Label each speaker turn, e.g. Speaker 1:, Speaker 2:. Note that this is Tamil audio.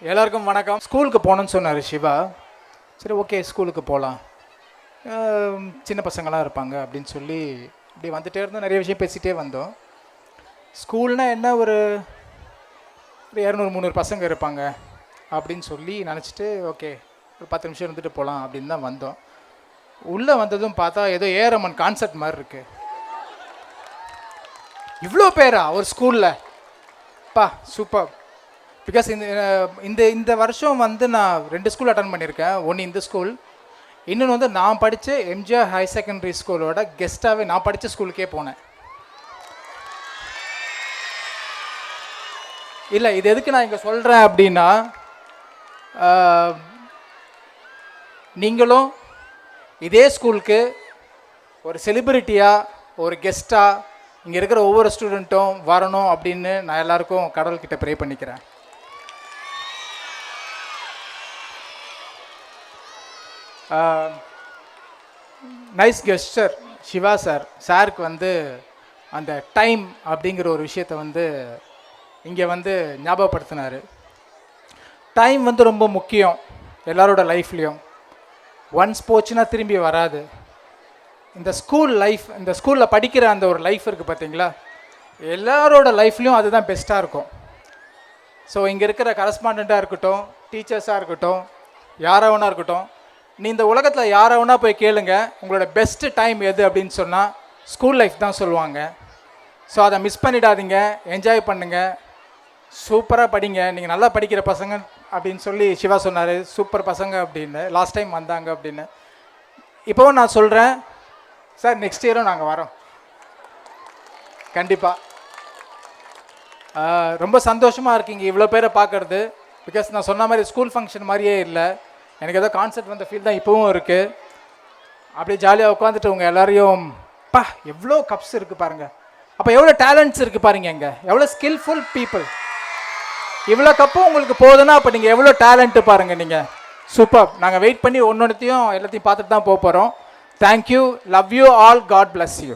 Speaker 1: எல்லாருக்கும் வணக்கம். ஸ்கூலுக்கு போகணுன்னு சொன்னார் சிவா. சரி, ஓகே, ஸ்கூலுக்கு போகலாம். சின்ன பசங்களாம் இருப்பாங்க அப்படின்னு சொல்லி இப்படி வந்துகிட்டே இருந்தோம். நிறைய விஷயம் பேசிகிட்டே வந்தோம். ஸ்கூல்னால் என்ன, ஒரு 200-300 பசங்க இருப்பாங்க அப்படின்னு சொல்லி நினச்சிட்டு ஓகே ஒரு 10 நிமிஷம் இருந்துட்டு போகலாம் அப்படின்னு தான் வந்தோம். உள்ளே வந்ததும் பார்த்தா ஏதோ ஏரமன் கான்செப்ட் மாதிரி இருக்குது. இவ்வளோ பேரா ஒரு ஸ்கூலில்? பா, சூப்பர். பிகாஸ் இந்த இந்த வருஷம் வந்து நான் 2 ஸ்கூல் அட்டன் பண்ணியிருக்கேன். ஒன்று இந்த ஸ்கூல், இன்னொன்று வந்து நான் படித்த எம்ஜிஆர் ஹை செகண்டரி ஸ்கூலோட கெஸ்ட்டாகவே நான் படித்த ஸ்கூலுக்கே போனேன். இல்லை, இது எதுக்கு நான் இங்கே சொல்கிறேன் அப்படின்னா, நீங்களும் இதே ஸ்கூலுக்கு ஒரு செலிபிரிட்டியாக, ஒரு கெஸ்ட்டாக இங்கே இருக்கிற ஒவ்வொரு ஸ்டூடெண்ட்டும் வரணும் அப்படின்னு நான் எல்லாருக்கும் கடவுள்கிட்ட ப்ரே பண்ணிக்கிறேன். நைஸ் கெஸ்டர் சிவா சாருக்கு வந்து அந்த டைம் அப்படிங்கிற ஒரு விஷயத்தை வந்து இங்கே வந்து ஞாபகப்படுத்தினார். டைம் வந்து ரொம்ப முக்கியம் எல்லாரோட லைஃப்லேயும். ஒன்ஸ் போச்சுன்னா திரும்பி வராது. இந்த ஸ்கூல் லைஃப், இந்த ஸ்கூலில் படிக்கிற அந்த ஒரு லைஃப் இருக்குது பார்த்தீங்களா, எல்லாரோட லைஃப்லேயும் அதுதான் பெஸ்ட்டாக இருக்கும். ஸோ இங்கே இருக்கிற கரஸ்பாண்டண்ட்டாக இருக்கட்டும், டீச்சர்ஸாக இருக்கட்டும், யாராவனா இருக்கட்டும், நீ இந்த உலகத்தில் யாராவனா போய் கேளுங்க, உங்களோட பெஸ்ட்டு டைம் எது அப்படின்னு சொன்னால் ஸ்கூல் லைஃப் தான் சொல்லுவாங்க. ஸோ அதை மிஸ் பண்ணிடாதீங்க, என்ஜாய் பண்ணுங்கள், சூப்பராக படிங்க. நீங்கள் நல்லா படிக்கிற பசங்க அப்படின்னு சொல்லி சிவா சொன்னார். சூப்பர் பசங்க அப்படின்னு லாஸ்ட் டைம் வந்தாங்க அப்படின்னு. இப்போவும் நான் சொல்கிறேன் சார், நெக்ஸ்ட் இயரும் நாங்கள் வரோம் கண்டிப்பாக. ரொம்ப சந்தோஷமாக இருக்கீங்க இவ்வளோ பேரை பார்க்குறது. பிகாஸ் நான் சொன்ன மாதிரி ஸ்கூல் ஃபங்க்ஷன் மாதிரியே இல்லை, எனக்கு ஏதோ கான்செப்ட் வந்த ஃபீல் தான் இப்போவும் இருக்குது. அப்படியே ஜாலியாக உட்காந்துட்டு உங்கள் எல்லாரையும் பா எவ்வளோ கப்ஸ் இருக்குது பாருங்கள், அப்போ எவ்வளோ டேலண்ட்ஸ் இருக்குது பாருங்கள், இங்கே எவ்வளோ ஸ்கில்ஃபுல் பீப்புள். இவ்வளோ கப்பும் உங்களுக்கு போகுதுன்னா அப்போ நீங்கள் எவ்வளோ டேலண்ட்டு பாருங்கள் நீங்கள். சூப்பர். நாங்கள் வெயிட் பண்ணி ஒன்றொன்றையும் எல்லாத்தையும் பார்த்துட்டு தான் போக போகிறோம். Thank you, love you all, God bless you.